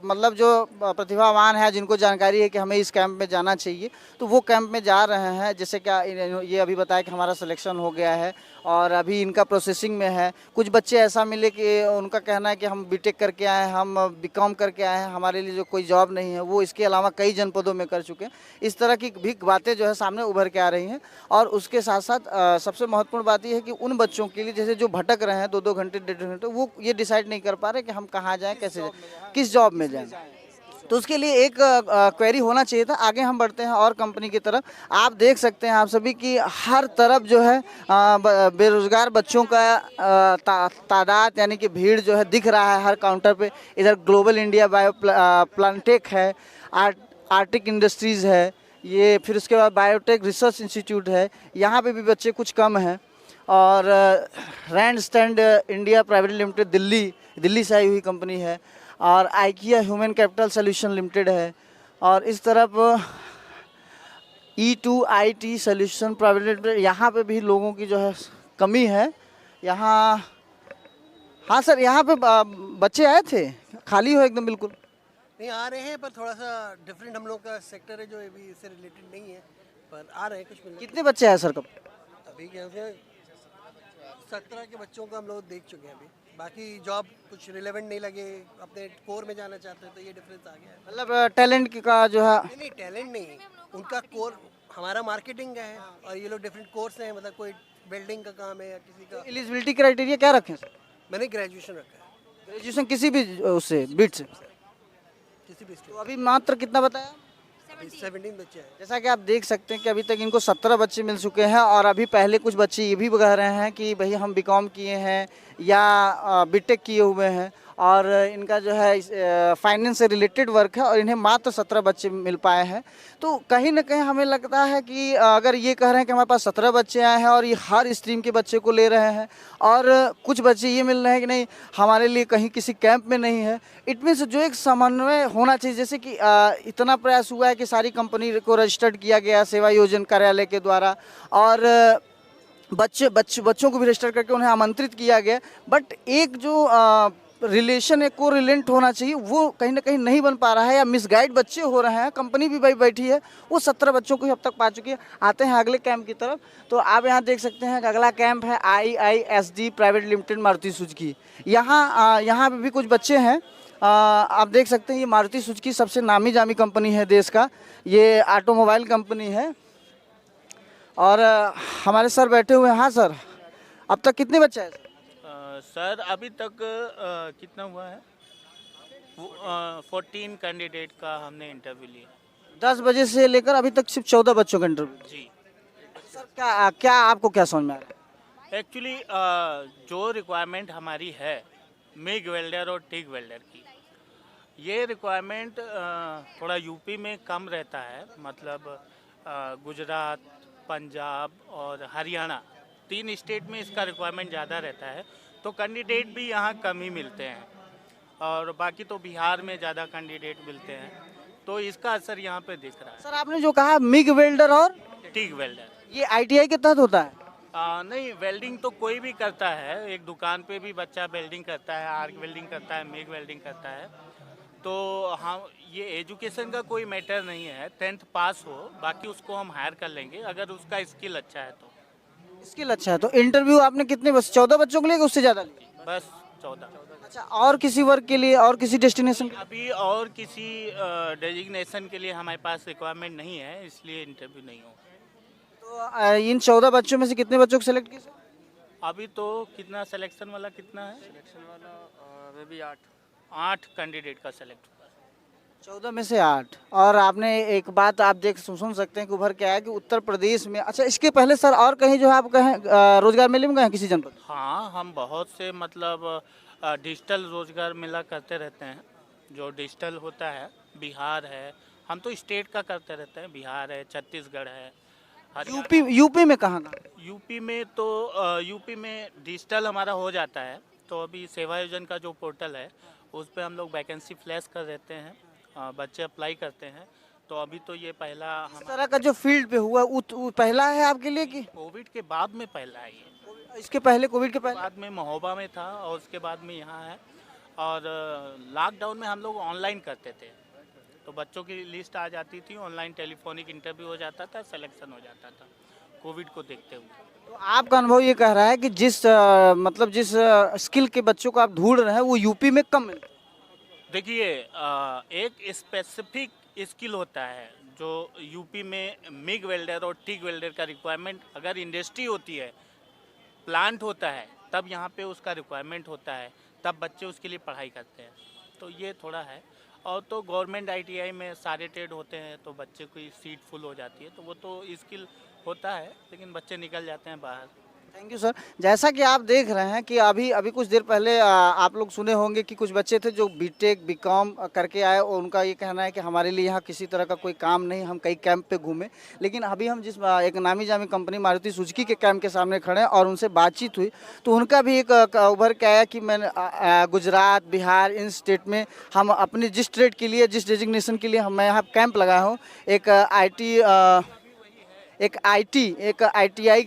मतलब जो प्रतिभावान है, जिनको जानकारी है कि हमें इस कैंप में जाना चाहिए, तो वो कैंप में जा रहे हैं। जैसे कि ये अभी बताया कि हमारा सिलेक्शन हो गया है और अभी इनका प्रोसेसिंग में है। कुछ बच्चे ऐसा मिले कि उनका कहना है कि हम बीटेक करके आए हैं, हम बीकॉम करके आए हैं, हमारे लिए जो कोई जॉब नहीं है, वो इसके अलावा कई जनपदों में कर चुके हैं। इस तरह की भी बातें जो है सामने उभर के आ रही हैं। और उसके साथ साथ सबसे महत्वपूर्ण बात यह है कि उन बच्चों के लिए जैसे जो भटक रहे हैं 2-2 घंटे 1.5 घंटे, वो ये डिसाइड नहीं कर पा रहे कि हम कहाँ जाएँ, कैसे जाएँ, किस जॉब में जाएँ। तो उसके लिए एक क्वेरी होना चाहिए था। आगे हम बढ़ते हैं और कंपनी की तरफ। आप देख सकते हैं आप सभी कि हर तरफ जो है बेरोजगार बच्चों का तादाद यानी कि भीड़ जो है दिख रहा है हर काउंटर पे। इधर ग्लोबल इंडिया बायो प्लांटेक है, आर्टिक इंडस्ट्रीज़ है, ये फिर उसके बाद बायोटेक रिसर्च इंस्टीट्यूट है, यहाँ पे भी बच्चे कुछ कम हैं। और Randstad India private limited Delhi से आई हुई कंपनी है। और Ikya human capital solution limited है। और इस तरफ E2IT सोल्यूशन प्राइवेट लिमिटेड, यहाँ पे भी लोगों की जो है कमी है। यहाँ हाँ सर, यहाँ पे बच्चे आए थे, खाली हो एकदम? बिल्कुल नहीं, आ रहे हैं पर थोड़ा सा डिफरेंट हम लोग का सेक्टर है जो अभी इससे रिलेटेड नहीं है, पर आ रहे हैं कुछ मिलने। कितने बच्चे आए सर? कब? अभी क्या से 17 के बच्चों को हम लोग देख चुके हैं। अभी बाकी जॉब कुछ रिलेवेंट नहीं लगे, अपने कोर में जाना चाहते हैं, तो ये डिफरेंस आ गया है। मतलब टैलेंट का जो है नहीं टैलेंट नहीं, उनका कोर हमारा मार्केटिंग का है और ये लोग डिफरेंट कोर्स हैं, मतलब कोई बिल्डिंग का काम है या किसी का। एलिजिबिलिटी क्राइटेरिया क्या रखें सर? मैंने ग्रेजुएशन रखा है। ग्रेजुएशन किसी भी उससे बीट से? किसी भी तो अभी मात्र कितना बताया? 17 बच्चे हैं। जैसा कि आप देख सकते हैं कि अभी तक इनको 17 बच्चे मिल चुके हैं। और अभी पहले कुछ बच्चे ये भी कह रहे हैं कि भाई हम बीकॉम किए हैं या बीटेक किए हुए हैं और इनका जो है फाइनेंस से रिलेटेड वर्क है और इन्हें मात्र 17 बच्चे मिल पाए हैं। तो कहीं ना कहीं हमें लगता है कि अगर ये कह रहे हैं कि हमारे पास 17 बच्चे आए हैं और ये हर स्ट्रीम के बच्चे को ले रहे हैं और कुछ बच्चे ये मिल रहे हैं कि नहीं हमारे लिए कहीं किसी कैंप में नहीं है, इट मीन्स जो एक समन्वय होना चाहिए। जैसे कि इतना प्रयास हुआ है कि सारी कंपनी को रजिस्टर्ड किया गया सेवा योजना कार्यालय के द्वारा और बच्चों को भी रजिस्टर करके उन्हें आमंत्रित किया गया, बट एक जो रिलेशन है को रिलेंट होना चाहिए वो कहीं ना कहीं नहीं बन पा रहा है या मिसगाइड बच्चे हो रहे हैं। कंपनी भी भाई बैठी है, वो 17 बच्चों को ही अब तक पा चुकी है। आते हैं अगले कैंप की तरफ। तो आप यहाँ देख सकते हैं कि अगला कैंप है IISD private limited Maruti Suzuki. यहाँ पे भी कुछ बच्चे हैं। आप देख सकते हैं ये मारुति सुजुकी सबसे नामी जामी कंपनी है देश का, ये ऑटोमोबाइल कंपनी है। और हमारे सर बैठे हुए हैं। हाँ सर, अब तक कितने बच्चे हैं? सर अभी तक कितना हुआ है 14 कैंडिडेट का हमने इंटरव्यू लिया। 10 बजे से लेकर अभी तक सिर्फ 14 बच्चों का इंटरव्यू? जी सर क्या आपको क्या समझ में आ रहा है? एक्चुअली जो रिक्वायरमेंट हमारी है मिग वेल्डर और टिग वेल्डर की, ये रिक्वायरमेंट थोड़ा यूपी में कम रहता है। मतलब गुजरात, पंजाब और हरियाणा, 3 स्टेट में इसका रिक्वायरमेंट ज़्यादा रहता है, तो कैंडिडेट भी यहाँ कम ही मिलते हैं। और बाकी तो बिहार में ज़्यादा कैंडिडेट मिलते हैं, तो इसका असर यहाँ पे दिख रहा है। सर आपने जो कहा मिग वेल्डर और टिग वेल्डर, ये ITI के तहत होता है? नहीं, वेल्डिंग तो कोई भी करता है। एक दुकान पे भी बच्चा वेल्डिंग करता है, आर्क वेल्डिंग करता है, मिग वेल्डिंग करता है। तो हम ये एजुकेशन का कोई मैटर नहीं है, 10th पास हो, बाकी उसको हम हायर कर लेंगे अगर उसका स्किल अच्छा है तो। स्किल अच्छा है तो इंटरव्यू आपने कितने 14 बच्चों के लिए कि उससे ज़्यादा लिए? बस 14। अच्छा, और किसी वर्क के लिए और किसी डेस्टिनेशन? अभी और किसी डेजिग्नेशन के लिए हमारे पास रिक्वायरमेंट नहीं है, इसलिए इंटरव्यू नहीं हो। तो इन 14 बच्चों में से कितने बच्चों को सेलेक्ट किया? अभी तो कितना सिलेक्शन वाला कितना है? सिलेक्शन वाला वे भी 8 कैंडिडेट का सेलेक्ट हुआ। 14 में से 8। और आपने एक बात आप सुन सकते हैं कि उभर के आया कि उत्तर प्रदेश में, अच्छा इसके पहले सर और कहीं जो है आप कहें रोजगार मेले में गए किसी जनपद? हाँ, हम बहुत से मतलब डिजिटल रोजगार मेला करते रहते हैं। जो डिजिटल होता है, बिहार है, हम तो स्टेट का करते रहते हैं, बिहार है, छत्तीसगढ़ है, यूपी में कहाँ का? यूपी में तो यूपी में डिजिटल हमारा हो जाता है। तो अभी सेवा योजन का जो पोर्टल है उस पर हम लोग वैकेंसी फ्लैश कर देते हैं, बच्चे अप्लाई करते हैं। तो अभी तो ये पहला इस तरह का जो फील्ड पे हुआ पहला है आपके लिए कि कोविड के बाद में पहला है? ये इसके पहले, कोविड के पहले बाद में महोबा में था और उसके बाद में यहाँ है। और लॉकडाउन में हम लोग ऑनलाइन करते थे, तो बच्चों की लिस्ट आ जाती थी, ऑनलाइन टेलीफोनिक इंटरव्यू हो जाता था, सिलेक्शन हो जाता था कोविड को देखते हुए। तो आपका अनुभव ये कह रहा है कि जिस स्किल के बच्चों को आप ढूंढ रहे हैं वो यूपी में कम मिलता है? देखिए, एक स्पेसिफिक स्किल होता है जो यूपी में मिग वेल्डर और टिग वेल्डर का रिक्वायरमेंट, अगर इंडस्ट्री होती है, प्लांट होता है, तब यहाँ पे उसका रिक्वायरमेंट होता है, तब बच्चे उसके लिए पढ़ाई करते हैं। तो ये थोड़ा है। और तो गवर्नमेंट ITI में सारे ट्रेड होते हैं, तो बच्चे की सीट फुल हो जाती है, तो वो तो स्किल होता है, लेकिन बच्चे निकल जाते हैं बाहर। Thank you sir. जैसा कि आप देख रहे हैं कि अभी कुछ देर पहले आप लोग सुने होंगे कि कुछ बच्चे थे जो BTech BCom करके आए और उनका ये कहना है कि हमारे लिए यहाँ किसी तरह का कोई काम नहीं, हम कई कैंप पे घूमे। लेकिन अभी हम जिस एक नामी जामी कंपनी मारुति सुजुकी के कैंप के सामने खड़े हैं और उनसे बातचीत हुई, तो उनका भी एक उभर के आया कि मैंने गुजरात, बिहार, इन स्टेट में हम अपने जिस ट्रेड के लिए, जिस डेजिग्नेशन के लिए मैं यहाँ कैंप लगाया हूँ, एक ITI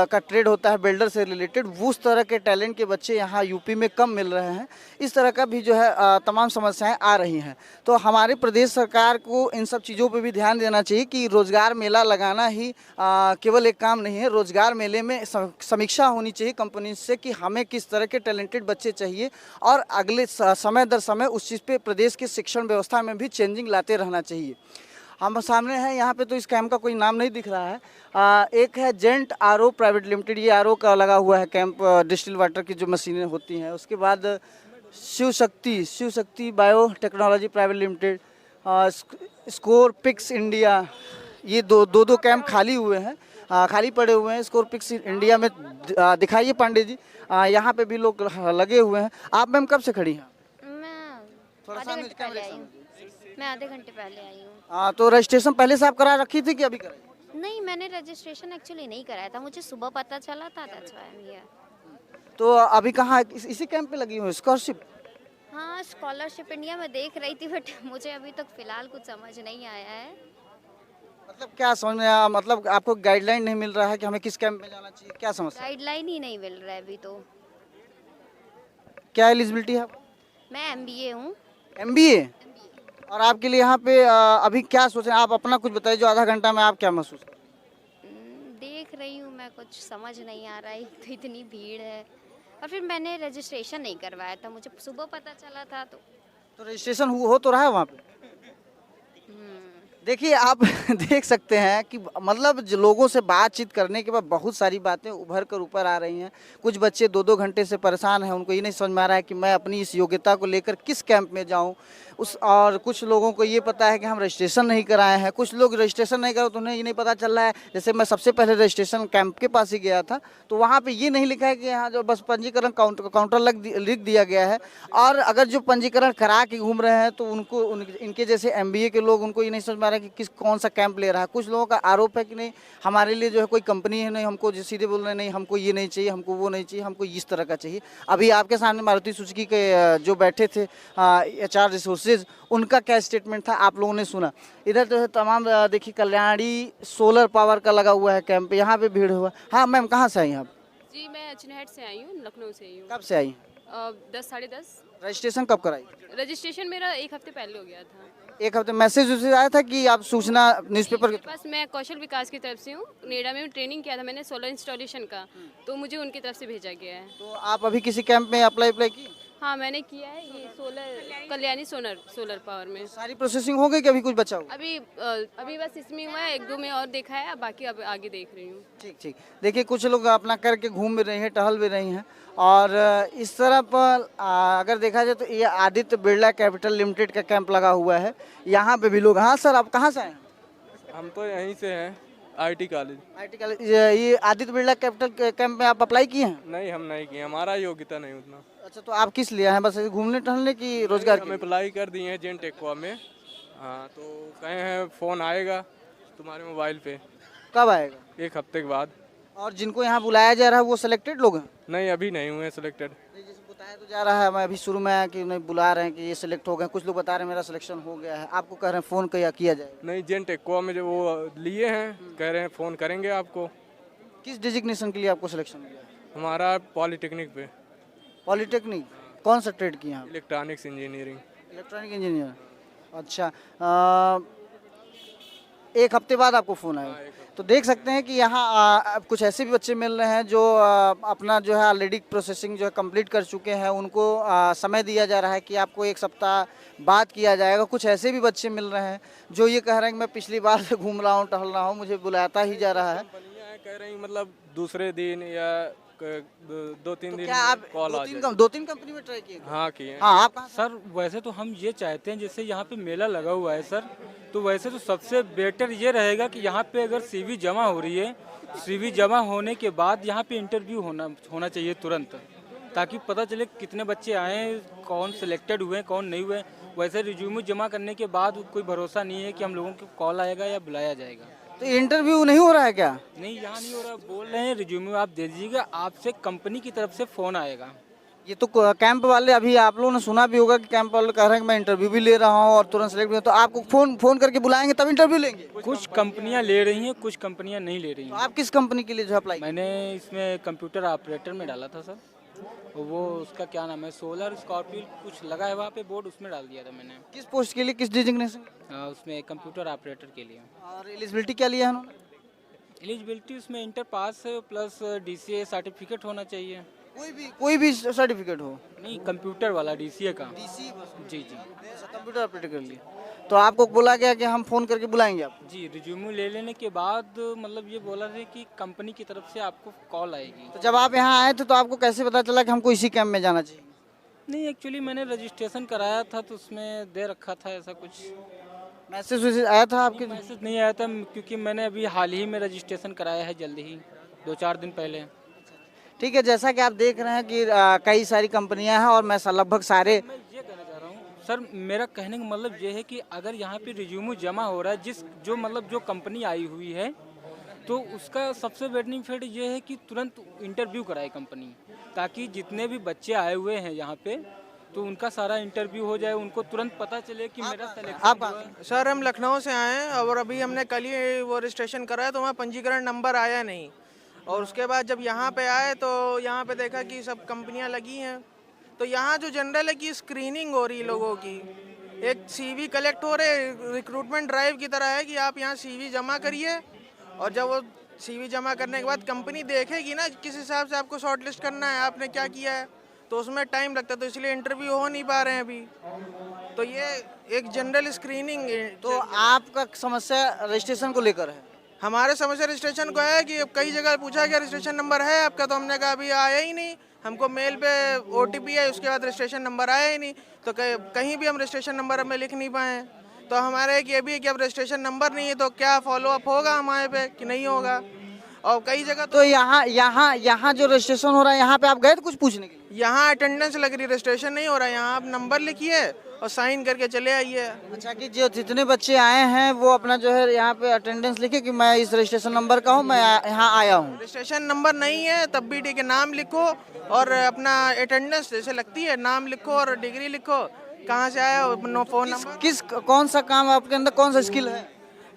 का ट्रेड होता है बिल्डर से रिलेटेड, वो उस तरह के टैलेंट के बच्चे यहाँ यूपी में कम मिल रहे हैं। इस तरह का भी जो है तमाम समस्याएं आ रही हैं। तो हमारे प्रदेश सरकार को इन सब चीज़ों पे भी ध्यान देना चाहिए कि रोज़गार मेला लगाना ही केवल एक काम नहीं है। रोज़गार मेले में समीक्षा होनी चाहिए कंपनी से कि हमें किस तरह के टैलेंटेड बच्चे चाहिए और अगले समय दर समय उस चीज़ पे प्रदेश की शिक्षण व्यवस्था में भी चेंजिंग लाते रहना चाहिए। हम सामने हैं यहाँ पे, तो इस कैंप का कोई नाम नहीं दिख रहा है। एक है जेंट RO प्राइवेट लिमिटेड, ये RO का लगा हुआ है कैंप, डिस्टिल वाटर की जो मशीनें होती हैं। उसके बाद Shiv Shakti bio technology private limited, score pics India, ये दो कैंप खाली हुए हैं, खाली पड़े हुए हैं। स्कोर पिक्स इंडिया में दिखाइए पांडे जी, यहाँ पे भी लोग लगे हुए हैं। आप मैम कब से खड़ी हैं? मैं आधे घंटे पहले आई हूँ। तो रजिस्ट्रेशन पहले से आप करा रखी थी कि अभी कराई? नहीं, मैंने रजिस्ट्रेशन एक्चुअली नहीं कराया था, मुझे सुबह पता चला था, that's why I am here. तो अभी कहाँ इसी कैंप पे लगी हुई स्कॉलरशिप? हाँ, स्कॉलरशिप इंडिया में देख रही थी, बट मुझे अभी तक फिलहाल कुछ समझ नहीं आया है। मतलब क्या समझ में आया? मतलब आपको गाइडलाइन नहीं मिल रहा है कि हमें किस कैंप में जाना चाहिए, क्या समस्या? गाइडलाइन ही नहीं मिल रहा है अभी तो। क्या एलिजिबिलिटी है? मैं MBA हूँ। MBA? और आपके लिए यहाँ पे अभी क्या सोच रहे हैं आप? अपना कुछ बताइए, जो आधा घंटा में आप क्या महसूस कर? देख रही हूँ मैं, कुछ समझ नहीं आ रहा है, तो इतनी भीड़ है और फिर मैंने रजिस्ट्रेशन नहीं करवाया था, मुझे सुबह पता चला था। तो रजिस्ट्रेशन हो तो रहा है वहाँ पे? देखिए आप देख सकते हैं कि मतलब जो लोगों से बातचीत करने के बाद बहुत सारी बातें उभर कर ऊपर आ रही हैं। कुछ बच्चे 2-2 घंटे से परेशान हैं, उनको ये नहीं समझ में आ रहा है कि मैं अपनी इस योग्यता को लेकर किस कैंप में जाऊं। और कुछ लोगों को ये पता है कि हम रजिस्ट्रेशन नहीं कराए हैं, कुछ लोग रजिस्ट्रेशन नहीं कराए तो उन्हें ये नहीं पता चल रहा है। जैसे मैं सबसे पहले रजिस्ट्रेशन कैंप के पास ही गया था, तो वहाँ पे ये नहीं लिखा है कि यहाँ जो बस पंजीकरण काउंटर लिख दिया गया है। और अगर जो पंजीकरण करा के घूम रहे हैं तो उनको इनके जैसे MBA के लोग, उनको ये नहीं समझ में आ रहा है कि कौन सा कैंप ले रहा है। कुछ लोगों का आरोप है कि नहीं हमारे लिए जो है कोई कंपनी है, नहीं हमको सीधे बोल रहे हैं नहीं हमको ये नहीं चाहिए, हमको वो नहीं चाहिए, हमको इस तरह का चाहिए। अभी आपके सामने मारुति सुजुकी के जो बैठे थे HR रिसोर्सेज, उनका क्या स्टेटमेंट था आप लोगों ने सुना। इधर जो है तमाम देखिए कल्याणी सोलर पावर का लगा हुआ है कैंप, यहाँ पे भीड़ हुआ। हाँ मैम, कहाँ से आई हैं आप? जी मैं अचनहट से आई हूँ, लखनऊ से आई हूँ। कब से आई हैं? 10 साढ़े 10। रजिस्ट्रेशन कब कराई? रजिस्ट्रेशन मेरा 1 हफ्ते पहले हो गया था। 1 हफ्ते मैसेज आया था कि आप सूचना न्यूज़पेपर के पास? मैं कौशल विकास की तरफ से हूँ, नोएडा में ट्रेनिंग किया था मैंने सोलर इंस्टॉलेशन का, तो मुझे उनकी तरफ से भेजा गया है। तो आप अभी किसी कैंप में अप्लाई की? हाँ मैंने किया है, ये सोलर कल्याणी सोलर पावर में। सारी प्रोसेसिंग हो गई कि अभी कुछ बचा हुआ? अभी बस इसमें हुआ है, 1-2 में और देखा है, बाकी अब आगे देख रही हूँ। ठीक ठीक। देखिए कुछ लोग अपना करके घूम भी रही हैं, टहल भी रही हैं। और इस तरह पर अगर देखा जाए तो ये आदित्य बिरला कैपिटल लिमिटेड का कैंप लगा हुआ है, यहाँ पे भी लोग। हाँ सर, आप कहाँ से आए हैं? हम तो यहीं से हैं, IT कॉलेज। ये आदित्य बिरला कैपिटल कैंप में आप अप्लाई किए हैं? नहीं, हम नहीं किए, हमारा योग्यता नहीं उतना। अच्छा, तो आप किस लिए हैं? बस घूमने टहलने की, रोजगार? हम अप्लाई कर दिए हैं जेन टेक्वा में। हाँ, तो कहे हैं फ़ोन आएगा तुम्हारे मोबाइल पे। कब आएगा? 1 हफ्ते के बाद। और जिनको यहाँ बुलाया जा रहा है वो सिलेक्टेड लोग हैं? नहीं, अभी नहीं हुए सिलेक्टेड। जैसे बताया तो जा रहा है, मैं अभी शुरू में आया कि नहीं बुला रहे हैं कि ये सिलेक्ट हो गए, कुछ लोग बता रहे हैं मेरा सिलेक्शन हो गया है, आपको कह रहे हैं फ़ोन किया जाए? नहीं, जेन टेक्वा में जो वो लिए हैं, कह रहे हैं फ़ोन करेंगे आपको। किस डिजिग्नेशन के लिए आपको सिलेक्शन मिला? हमारा पॉलीटेक्निक पे। पॉलीटेक्निक? कौन सा ट्रेड किया? Electronics engineering. Electronic engineer. अच्छा, 1 हफ्ते बाद आपको फ़ोन आएगा। तो देख सकते हैं कि यहाँ कुछ ऐसे भी बच्चे मिल रहे हैं जो अपना जो है ऑलरेडी प्रोसेसिंग जो है कंप्लीट कर चुके हैं, उनको समय दिया जा रहा है कि आपको 1 सप्ताह बाद किया जाएगा। कुछ ऐसे भी बच्चे मिल रहे हैं जो ये कह रहे हैं कि मैं पिछली बार से घूम रहा हूँ, टहल रहा हूँ, मुझे बुलाता ही जा रहा है। कह रही मतलब दूसरे दिन या 2-3 दिन कॉल आ जाए। 2-3 कंपनी में ट्राई किए? हाँ किए। हाँ, आप सर वैसे तो हम ये चाहते हैं, जैसे यहाँ पे मेला लगा हुआ है सर, तो वैसे तो सबसे बेटर ये रहेगा कि यहाँ पे अगर CV जमा हो रही है, CV जमा होने के बाद यहाँ पे इंटरव्यू होना चाहिए तुरंत, ताकि पता चले कितने बच्चे आए, कौन सिलेक्टेड हुए कौन नहीं हुए। वैसे रिज्यूम जमा करने के बाद कोई भरोसा नहीं है कि हम लोगों को कॉल आएगा या बुलाया जाएगा। तो इंटरव्यू नहीं हो रहा है क्या? नहीं, यहाँ नहीं हो रहा। बोल रहे हैं रिज्यूम आप दे दीजिएगा, आपसे कंपनी की तरफ से फ़ोन आएगा। ये तो कैंप वाले, अभी आप लोगों ने सुना भी होगा कि कैंप वाले कह रहे हैं कि मैं इंटरव्यू भी ले रहा हूँ और तुरंत सेलेक्ट भी, तो आपको फोन करके बुलाएंगे तब इंटरव्यू लेंगे? कुछ कंपनियां ले रही हैं, कुछ कंपनियां नहीं ले रही हैं। तो आप किस कंपनी के लिए जो अप्लाई? मैंने इसमें कंप्यूटर ऑपरेटर में डाला था सर, वो उसका क्या नाम है, सोलर स्कॉर्पियो कुछ लगा है वहाँ पे बोर्ड, उसमें डाल दिया था मैंने। किस पोस्ट के लिए, किस डिजिग्नेशन? उसमें कंप्यूटर ऑपरेटर के लिए। और एलिजिबिलिटी क्या लिया है उन्होंने? एलिजिबिलिटी उसमें inter pass plus DCA certificate होना चाहिए। कोई भी सर्टिफिकेट हो? नहीं, कंप्यूटर वाला DCA का। जी। कंप्यूटर ऑपरेटर कर लिए। तो आपको बोला गया कि हम फ़ोन करके बुलाएंगे आप? जी, रिज्यूम ले लेने के बाद मतलब ये बोला था कि कंपनी की तरफ से आपको कॉल आएगी। तो जब आप यहाँ आए थे तो आपको कैसे पता चला कि हमको इसी कैंप में जाना चाहिए? नहीं, एक्चुअली मैंने रजिस्ट्रेशन कराया था तो उसमें दे रखा था ऐसा कुछ। मैसेज आया था आपके? मैसेज नहीं आया था, क्योंकि मैंने अभी हाल ही में रजिस्ट्रेशन कराया है, जल्दी ही 2-4 दिन पहले। ठीक है, जैसा कि आप देख रहे हैं कि कई सारी कंपनियां हैं और मैं लगभग सारे, मैं ये कहना चाह रहा हूँ सर, मेरा कहने का मतलब ये है कि अगर यहाँ पे रिज्यूम जमा हो रहा है, जो कंपनी आई हुई है, तो उसका सबसे बेनिफिट ये है कि तुरंत इंटरव्यू कराए कंपनी, ताकि जितने भी बच्चे आए हुए हैं यहाँ पे तो उनका सारा इंटरव्यू हो जाए, उनको तुरंत पता चले कि मेरा सिलेक्शन हुआ है। सर हम लखनऊ से आए हैं और अभी हमने कल ही वो रजिस्ट्रेशन कराया, तो वहाँ पंजीकरण नंबर आया नहीं, और उसके बाद जब यहाँ पे आए तो यहाँ पे देखा कि सब कंपनियाँ लगी हैं। तो यहाँ जो जनरल है कि स्क्रीनिंग हो रही लोगों की, एक CV कलेक्ट हो रहे, रिक्रूटमेंट ड्राइव की तरह है कि आप यहाँ CV जमा करिए, और जब वो CV जमा करने के बाद कंपनी देखेगी ना किस हिसाब से आपको शॉर्टलिस्ट करना है, आपने क्या किया है, तो उसमें टाइम लगता है, तो इसलिए इंटरव्यू हो नहीं पा रहे हैं अभी। तो ये एक जनरल स्क्रीनिंग। तो आपका समस्या रजिस्ट्रेशन को लेकर है? हमारे समस्या रजिस्ट्रेशन को है कि कई जगह पूछा गया रजिस्ट्रेशन नंबर है आपका, तो हमने कहा अभी आया ही नहीं, हमको मेल पे OTP है, उसके बाद रजिस्ट्रेशन नंबर आया ही नहीं। तो कहीं भी हम रजिस्ट्रेशन नंबर हमें लिख नहीं पाए। तो हमारे एक ये भी है कि अब रजिस्ट्रेशन नंबर नहीं है तो क्या फॉलो अप होगा हमारे पे कि नहीं होगा। और कई जगह तो यहाँ जो रजिस्ट्रेशन हो रहा है, यहाँ पे आप गए थे कुछ पूछने के लिए? यहाँ अटेंडेंस लग रही, रजिस्ट्रेशन नहीं हो रहा है। यहाँ आप नंबर लिखिए और साइन करके चले आइए। अच्छा, कि जो जितने बच्चे आए हैं वो अपना जो है यहाँ पे अटेंडेंस लिखे कि मैं इस रजिस्ट्रेशन नंबर का हूँ, मैं यहाँ आया हूँ। रजिस्ट्रेशन नंबर नहीं है तब भी ठीक है, नाम लिखो और अपना अटेंडेंस जैसे लगती है नाम लिखो और डिग्री लिखो, कहाँ से आया हो, फोन नंबर। कौन सा काम आपके अंदर, कौन सा स्किल है?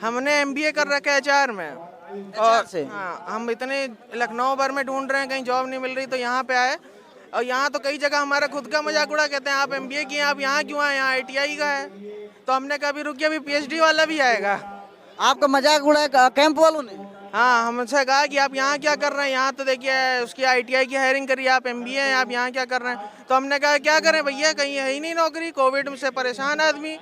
हमने MBA कर रखा है HR में। और हाँ, हम इतने लखनऊ भर में ढूंढ रहे हैं, कहीं जॉब नहीं मिल रही तो यहाँ पे आए। और यहाँ तो कई जगह हमारा खुद का मजाक उड़ा, कहते हैं आप MBA किए आप यहाँ क्यों आए, यहाँ ITI का है। तो हमने कहा अभी रुकिए, अभी PhD वाला भी आएगा। आपका मजाक उड़ाया कैंप वालों ने? हाँ, हमसे कहा कि आप यहाँ क्या कर रहे हैं, यहाँ तो देखिए उसकी ITI की हायरिंग करी, आप MBA हैं, आप यहाँ क्या कर रहे हैं। तो हमने कहा क्या करें भैया, कहीं है ही नहीं नौकरी, कोविड से परेशान आदमी।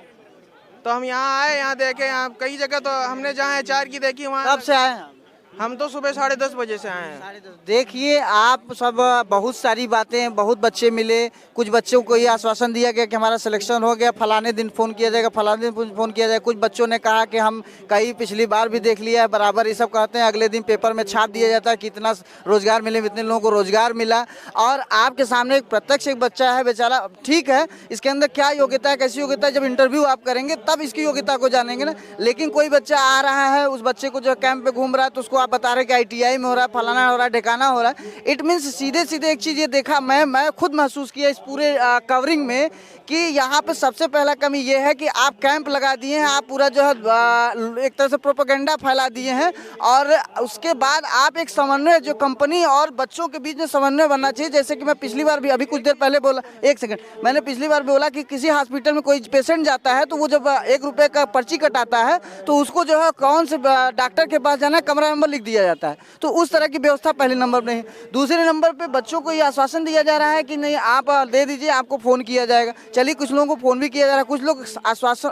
तो हम यहाँ आए, यहाँ देखे, यहाँ कई जगह तो हमने जहाँ HR की देखी वहाँ। कब से आए हैं? हम तो सुबह 10:30 बजे से आए हैं। देखिए आप सब, बहुत सारी बातें, बहुत बच्चे मिले, कुछ बच्चों को ये आश्वासन दिया गया कि हमारा सिलेक्शन हो गया, फलाने दिन फ़ोन किया जाएगा, फलाने दिन फ़ोन किया जाएगा। कुछ बच्चों ने कहा कि हम कहीं पिछली बार भी देख लिया है, बराबर ये सब कहते हैं, अगले दिन पेपर में छाप दिया जाता है कि इतना रोजगार मिले, इतने लोगों को रोजगार मिला। और आपके सामने एक प्रत्यक्ष एक बच्चा है बेचारा, ठीक है इसके अंदर क्या योग्यता है, कैसी योग्यता है, जब इंटरव्यू आप करेंगे तब इसकी योग्यता को जानेंगे ना। लेकिन कोई बच्चा आ रहा है, उस बच्चे को जो कैंप पे घूम रहा है तो उसको आप बता रहे कि ITI में हो रहा है, फलाना हो रहा है, ढिकाना हो रहा है। इट मीन्स सीधे सीधे एक चीज़ ये देखा, मैं खुद महसूस किया इस पूरे कवरिंग में कि यहाँ पे सबसे पहला कमी ये है कि आप कैंप लगा दिए हैं, आप पूरा जो है एक तरह से प्रोपेगेंडा फैला दिए हैं। और उसके बाद आप एक समन्वय, जो कंपनी और बच्चों के बीच में समन्वय बनना चाहिए। जैसे कि मैं पिछली बार भी, अभी कुछ देर पहले बोला, एक सेकंड, मैंने पिछली बार भी बोला कि किसी हॉस्पिटल में कोई पेशेंट जाता है तो वो जब 1 रुपये का पर्ची कटाता है तो उसको जो है कौन से डॉक्टर के पास जाना है, कमरा नंबर लिख दिया जाता है। तो उस तरह की व्यवस्था पहले नंबर पर नहीं। दूसरे नंबर पे बच्चों को ये आश्वासन दिया जा रहा है कि नहीं आप दे दीजिए, आपको फ़ोन किया जाएगा। चलिए, कुछ लोगों को फ़ोन भी किया जा रहा है, कुछ लोग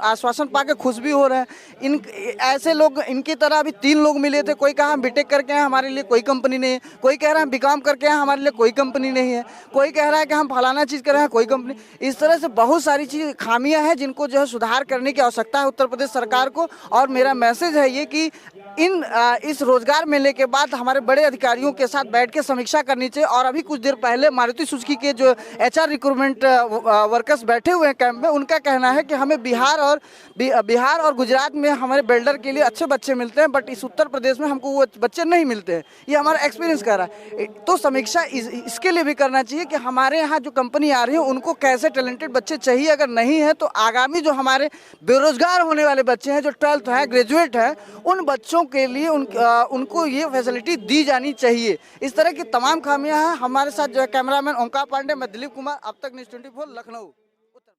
आश्वासन पा के खुश भी हो रहे हैं। ऐसे लोग, इनकी तरह अभी 3 लोग मिले थे। कोई कहा हम BTech करके हैं, हमारे लिए कोई कंपनी नहीं है। कोई कह रहा है BCom करके हैं, हमारे लिए कोई कंपनी नहीं है। कोई कह रहा है कि हम फलाना चीज़ कर रहे हैं, कोई कंपनी। इस तरह से बहुत सारी चीज़ खामियां हैं जिनको जो है सुधार करने की आवश्यकता है उत्तर प्रदेश सरकार को। और मेरा मैसेज है ये कि इस रोजगार मेले के बाद हमारे बड़े अधिकारियों के साथ बैठ के समीक्षा करनी चाहिए। और अभी कुछ देर पहले मारुति सुजुकी के जो HR रिक्रूटमेंट वर्कर्स बैठे हुए हैं कैंप में, उनका कहना है कि हमें बिहार और गुजरात में हमारे बिल्डर के लिए अच्छे बच्चे मिलते हैं, बट इस उत्तर प्रदेश में हमको वो बच्चे नहीं मिलते हैं। ये हमारा एक्सपीरियंस कह रहा है। तो समीक्षा इसके लिए भी करना चाहिए कि हमारे यहाँ जो कंपनी आ रही है उनको कैसे टैलेंटेड बच्चे चाहिए। अगर नहीं है तो आगामी जो हमारे बेरोजगार होने वाले बच्चे हैं, जो 12th है, ग्रेजुएट है, उन बच्चों के लिए उनको ये फैसिलिटी दी जानी चाहिए। इस तरह की तमाम खामियां हैं। हमारे साथ जो है कैमरामैन ओंकार पांडे, मैं दिलीप कुमार, अब तक न्यूज़ 24 लखनऊ।